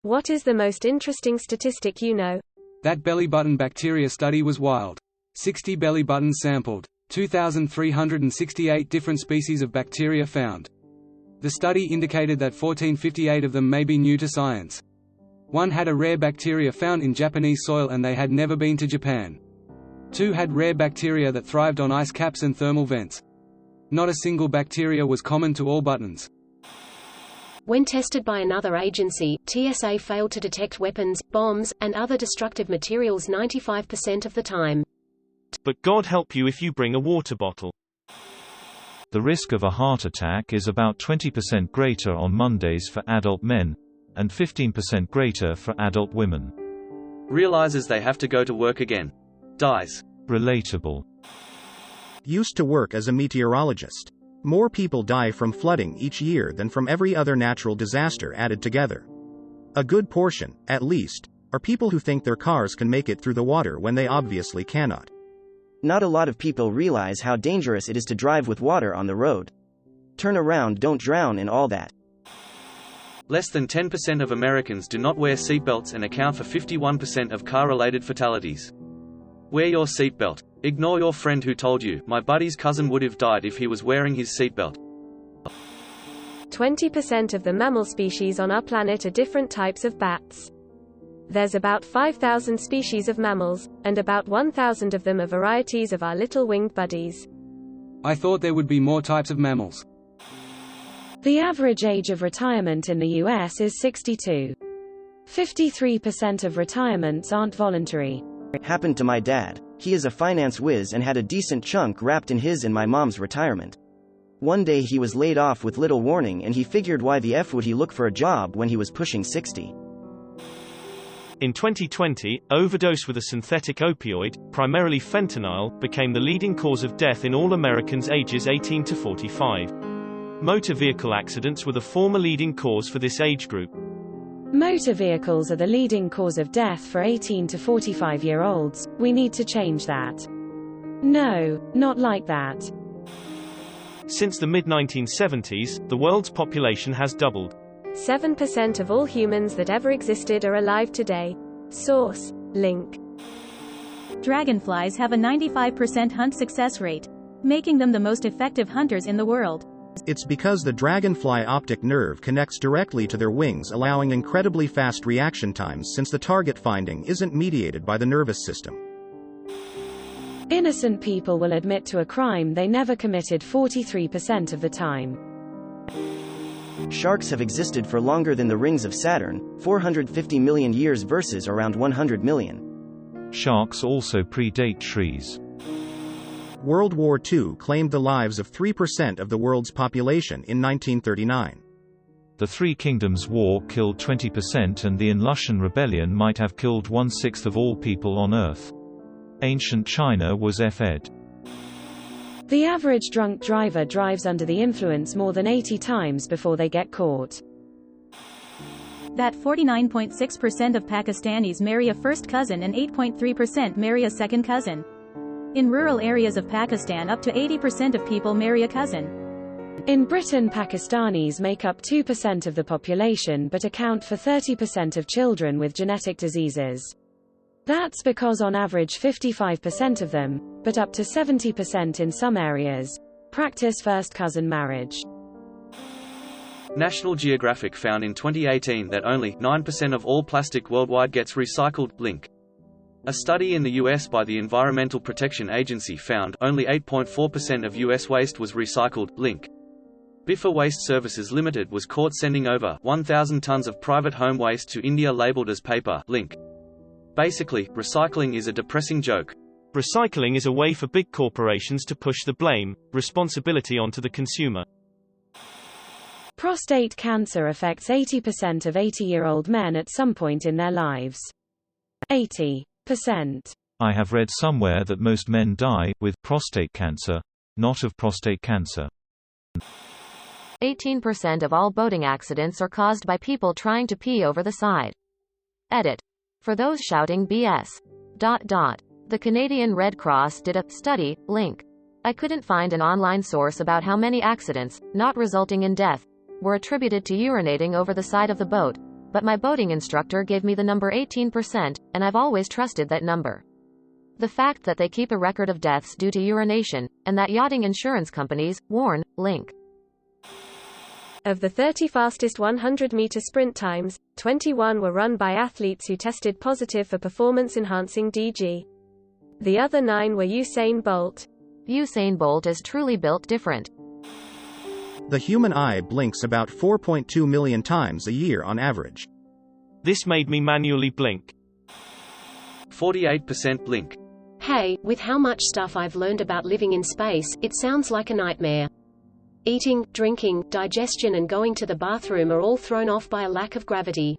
What is the most interesting statistic you know? That belly button bacteria study was wild. 60 belly buttons sampled. 2,368 different species of bacteria found. The study indicated that 1458 of them may be new to science. One had a rare bacteria found in Japanese soil and they had never been to Japan. Two had rare bacteria that thrived on ice caps and thermal vents. Not a single bacteria was common to all buttons. When tested by another agency, TSA failed to detect weapons, bombs, and other destructive materials 95% of the time. But God help you if you bring a water bottle. The risk of a heart attack is about 20% greater on Mondays for adult men, and 15% greater for adult women. Realizes they have to go to work again. Dies. Relatable. Used to work as a meteorologist. More people die from flooding each year than from every other natural disaster added together. A good portion, at least, are people who think their cars can make it through the water when they obviously cannot. Not a lot of people realize how dangerous it is to drive with water on the road. Turn around, don't drown in all that. Less than 10% of Americans do not wear seatbelts and account for 51% of car-related fatalities. Wear your seatbelt. Ignore your friend who told you, "My buddy's cousin would have died if he was wearing his seatbelt." 20% of the mammal species on our planet are different types of bats. There's about 5,000 species of mammals, and about 1,000 of them are varieties of our little winged buddies. I thought there would be more types of mammals. The average age of retirement in the US is 62. 53% of retirements aren't voluntary. Happened to my dad. He is a finance whiz and had a decent chunk wrapped in his and my mom's retirement. One day he was laid off with little warning and he figured why the F would he look for a job when he was pushing 60. In 2020, overdose with a synthetic opioid, primarily fentanyl, became the leading cause of death in all Americans ages 18 to 45. Motor vehicle accidents were the former leading cause for this age group. Motor vehicles are the leading cause of death for 18 to 45-year-olds. We need to change that. No, not like that. Since the mid-1970s, the world's population has doubled. 7% of all humans that ever existed are alive today. Source: Link. Dragonflies have a 95% hunt success rate, making them the most effective hunters in the world. It's because the dragonfly optic nerve connects directly to their wings, allowing incredibly fast reaction times since the target finding isn't mediated by the nervous system. Innocent people will admit to a crime they never committed 43% of the time. Sharks have existed for longer than the rings of Saturn, 450 million years versus around 100 million. Sharks also predate trees. World War II claimed the lives of 3% of the world's population in 1939. The Three Kingdoms War killed 20% and the Inlushan Rebellion might have killed 1/6 of all people on Earth. Ancient China was F.ed. The average drunk driver drives under the influence more than 80 times before they get caught. That 49.6% of Pakistanis marry a first cousin and 8.3% marry a second cousin. In rural areas of Pakistan, up to 80% of people marry a cousin. In Britain, Pakistanis make up 2% of the population but account for 30% of children with genetic diseases. That's because on average 55% of them, but up to 70% in some areas, practice first cousin marriage. National Geographic found in 2018 that only 9% of all plastic worldwide gets recycled. Link. A study in the US by the Environmental Protection Agency found only 8.4% of US waste was recycled. Link. Biffa Waste Services Limited was caught sending over 1,000 tons of private home waste to India labeled as paper. Link. Basically, recycling is a depressing joke. Recycling is a way for big corporations to push the blame, responsibility onto the consumer. Prostate cancer affects 80% of 80-year-old men at some point in their lives. 80%. I have read somewhere that most men die with prostate cancer, not of prostate cancer. 18% of all boating accidents are caused by people trying to pee over the side. Edit. For those shouting BS. The Canadian Red Cross did a study. Link. I couldn't find an online source about how many accidents, not resulting in death, were attributed to urinating over the side of the boat. but my boating instructor gave me the number 18%, and I've always trusted that number. The fact that they keep a record of deaths due to urination, and that yachting insurance companies warn, link. Of the 30 fastest 100-meter sprint times, 21 were run by athletes who tested positive for performance-enhancing DG. The other 9 were Usain Bolt. Usain Bolt is truly built different. The human eye blinks about 4.2 million times a year on average. This made me manually blink. 48% blink. Hey, with how much stuff I've learned about living in space, it sounds like a nightmare. Eating, drinking, digestion and going to the bathroom are all thrown off by a lack of gravity.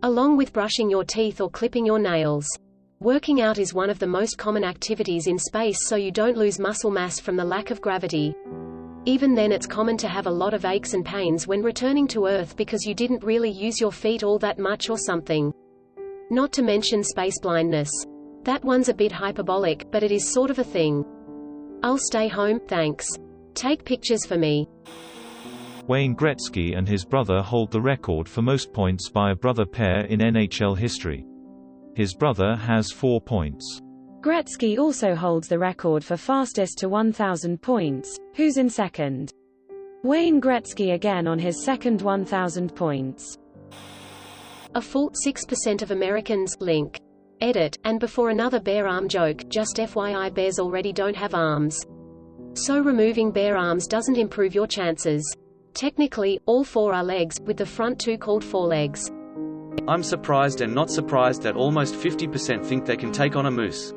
Along with brushing your teeth or clipping your nails. Working out is one of the most common activities in space so you don't lose muscle mass from the lack of gravity. Even then it's common to have a lot of aches and pains when returning to Earth because you didn't really use your feet all that much or something. Not to mention space blindness. That one's a bit hyperbolic, but it is sort of a thing. I'll stay home, thanks. Take pictures for me. Wayne Gretzky and his brother hold the record for most points by a brother pair in NHL history. His brother has 4 points. Gretzky also holds the record for fastest to 1,000 points. Who's in second? Wayne Gretzky again on his second 1,000 points. A full 6% of Americans link. Edit, and before another bare arm joke, just FYI bears already don't have arms. So removing bare arms doesn't improve your chances. Technically, all 4 are legs, with the front 2 called forelegs. I'm surprised and not surprised that almost 50% think they can take on a moose.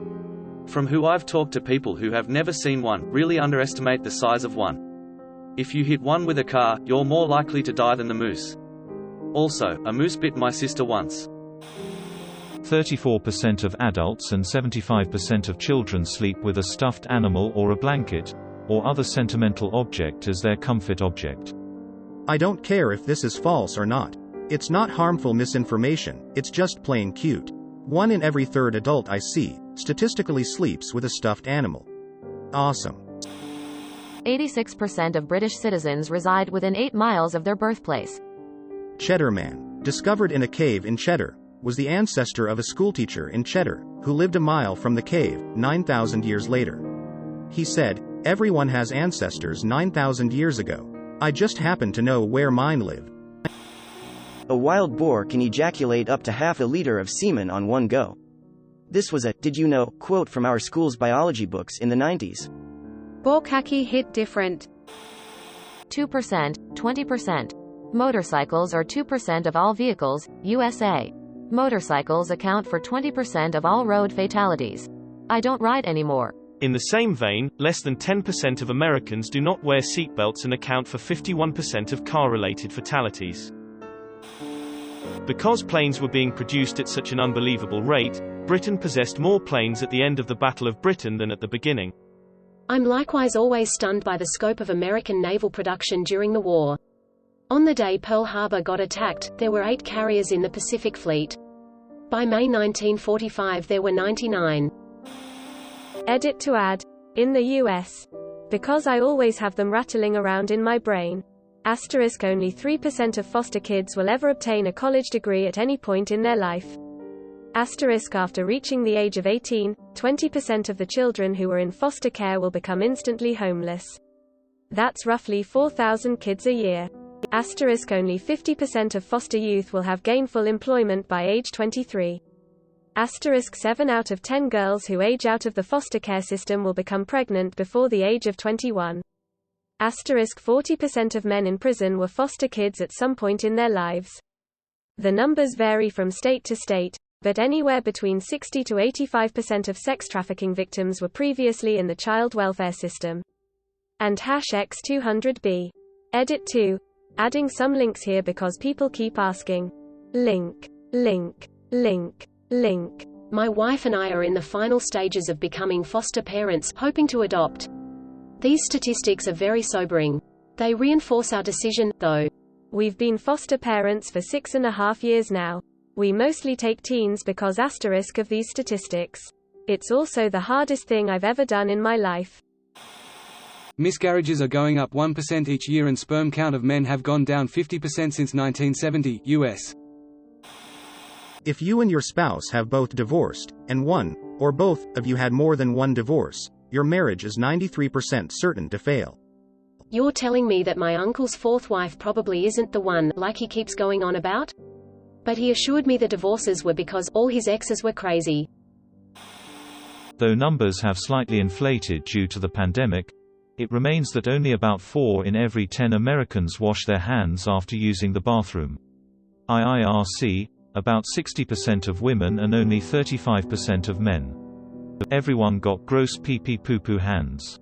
From who I've talked to, people who have never seen one really underestimate the size of one. If you hit one with a car, you're more likely to die than the moose. Also, a moose bit my sister once. 34% of adults and 75% of children sleep with a stuffed animal or a blanket, or other sentimental object as their comfort object. I don't care if this is false or not. It's not harmful misinformation, it's just plain cute. 1 in every 3rd adult I see, statistically sleeps with a stuffed animal. Awesome. 86% of British citizens reside within 8 miles of their birthplace. Cheddar Man, discovered in a cave in Cheddar, was the ancestor of a schoolteacher in Cheddar, who lived a mile from the cave, 9,000 years later. He said, "Everyone has ancestors 9,000 years ago. I just happen to know where mine live." A wild boar can ejaculate up to half a liter of semen on one go. This was a "did you know" quote from our school's biology books in the 90s. Borkaki hit different. 2%, 20%. Motorcycles are 2% of all vehicles, USA. Motorcycles account for 20% of all road fatalities. I don't ride anymore. In the same vein, less than 10% of Americans do not wear seatbelts and account for 51% of car-related fatalities. Because planes were being produced at such an unbelievable rate, Britain possessed more planes at the end of the Battle of Britain than at the beginning. I'm likewise always stunned by the scope of American naval production during the war. On the day Pearl Harbor got attacked, there were 8 carriers in the Pacific Fleet. By May 1945 there were 99. Edit to add. In the US. Because I always have them rattling around in my brain. Asterisk only 3% of foster kids will ever obtain a college degree at any point in their life. Asterisk after reaching the age of 18, 20% of the children who are in foster care will become instantly homeless. That's roughly 4,000 kids a year. Asterisk only 50% of foster youth will have gainful employment by age 23. Asterisk 7 out of 10 girls who age out of the foster care system will become pregnant before the age of 21. Asterisk 40% of men in prison were foster kids at some point in their lives. The numbers vary from state to state, but anywhere between 60 to 85% of sex trafficking victims were previously in the child welfare system. And #X200B. Edit 2. Adding some links here because people keep asking. Link. Link. Link. Link. My wife and I are in the final stages of becoming foster parents, hoping to adopt. These statistics are very sobering. They reinforce our decision, though. We've been foster parents for 6.5 years now. We mostly take teens because asterisk of these statistics. It's also the hardest thing I've ever done in my life. Miscarriages are going up 1% each year and sperm count of men have gone down 50% since 1970, US. If you and your spouse have both divorced, and one, or both, of you had more than one divorce, your marriage is 93% certain to fail. You're telling me that my uncle's fourth wife probably isn't the one, like he keeps going on about? But he assured me the divorces were because all his exes were crazy. Though numbers have slightly inflated due to the pandemic, it remains that only about 4 in every 10 Americans wash their hands after using the bathroom. IIRC, about 60% of women and only 35% of men. Everyone got gross pee-pee poo-poo hands.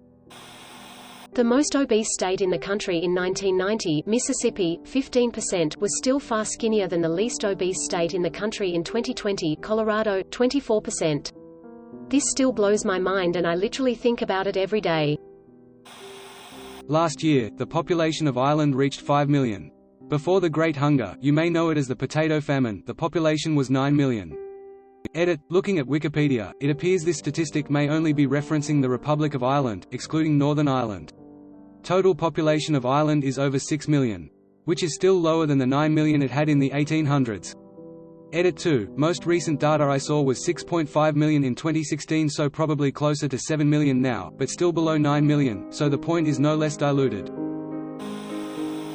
The most obese state in the country in 1990, Mississippi, 15%, was still far skinnier than the least obese state in the country in 2020, Colorado, 24%. This still blows my mind and I literally think about it every day. Last year, the population of Ireland reached 5 million. Before the Great Hunger, you may know it as the Potato Famine, the population was 9 million. Edit. Looking at Wikipedia, it appears this statistic may only be referencing the Republic of Ireland, excluding Northern Ireland. Total population of Ireland is over 6 million. Which is still lower than the 9 million it had in the 1800s. Edit 2. Most recent data I saw was 6.5 million in 2016, so probably closer to 7 million now, but still below 9 million, so the point is no less diluted.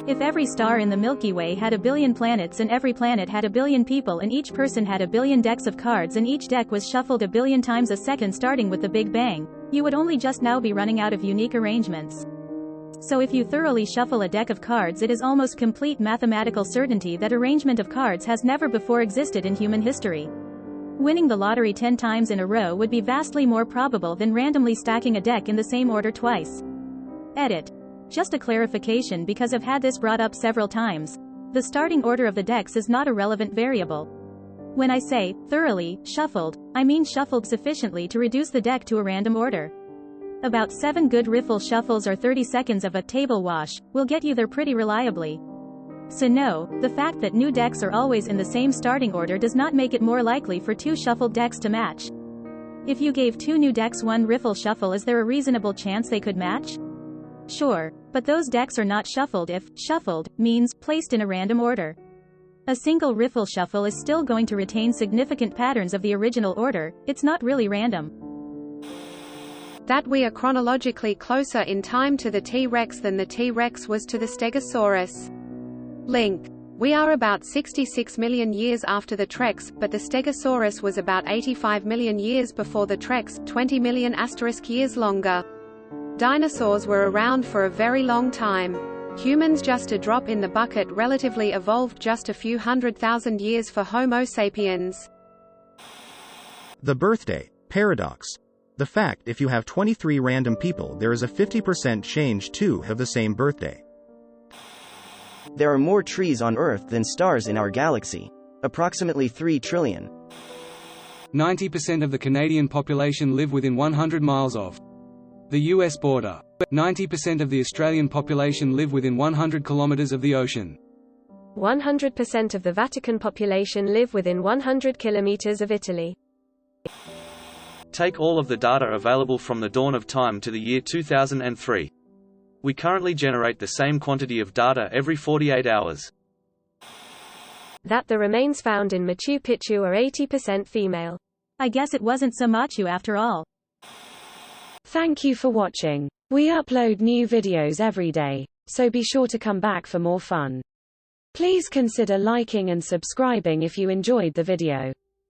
If every star in the Milky Way had a billion planets and every planet had a billion people and each person had a billion decks of cards and each deck was shuffled a billion times a second starting with the Big Bang, you would only just now be running out of unique arrangements. So if you thoroughly shuffle a deck of cards, it is almost complete mathematical certainty that arrangement of cards has never before existed in human history. Winning the lottery 10 times in a row would be vastly more probable than randomly stacking a deck in the same order twice. Edit. Just a clarification because I've had this brought up several times. The starting order of the decks is not a relevant variable. When I say, thoroughly, shuffled, I mean shuffled sufficiently to reduce the deck to a random order. About 7 good riffle shuffles or 30 seconds of a table wash will get you there pretty reliably. So no, the fact that new decks are always in the same starting order does not make it more likely for 2 shuffled decks to match. If you gave 2 new decks 1 riffle shuffle, is there a reasonable chance they could match? Sure, but those decks are not shuffled if shuffled means placed in a random order. A single riffle shuffle is still going to retain significant patterns of the original order, it's not really random. That we are chronologically closer in time to the T-Rex than the T-Rex was to the Stegosaurus. Link. We are about 66 million years after the Trex, but the Stegosaurus was about 85 million years before the Trex, 20 million * years longer. Dinosaurs were around for a very long time. Humans just a drop in the bucket, relatively evolved just a few 100,000 years for Homo sapiens. The birthday paradox. The fact if you have 23 random people, there is a 50% change to have the same birthday. There are more trees on Earth than stars in our galaxy. Approximately 3 trillion. 90% of the Canadian population live within 100 miles of the US border. 90% of the Australian population live within 100 kilometers of the ocean. 100% of the Vatican population live within 100 kilometers of Italy. Take all of the data available from the dawn of time to the year 2003. We currently generate the same quantity of data every 48 hours. That the remains found in Machu Picchu are 80% female. I guess it wasn't so Machu after all. Thank you for watching. We upload new videos every day, so be sure to come back for more fun. Please consider liking and subscribing if you enjoyed the video.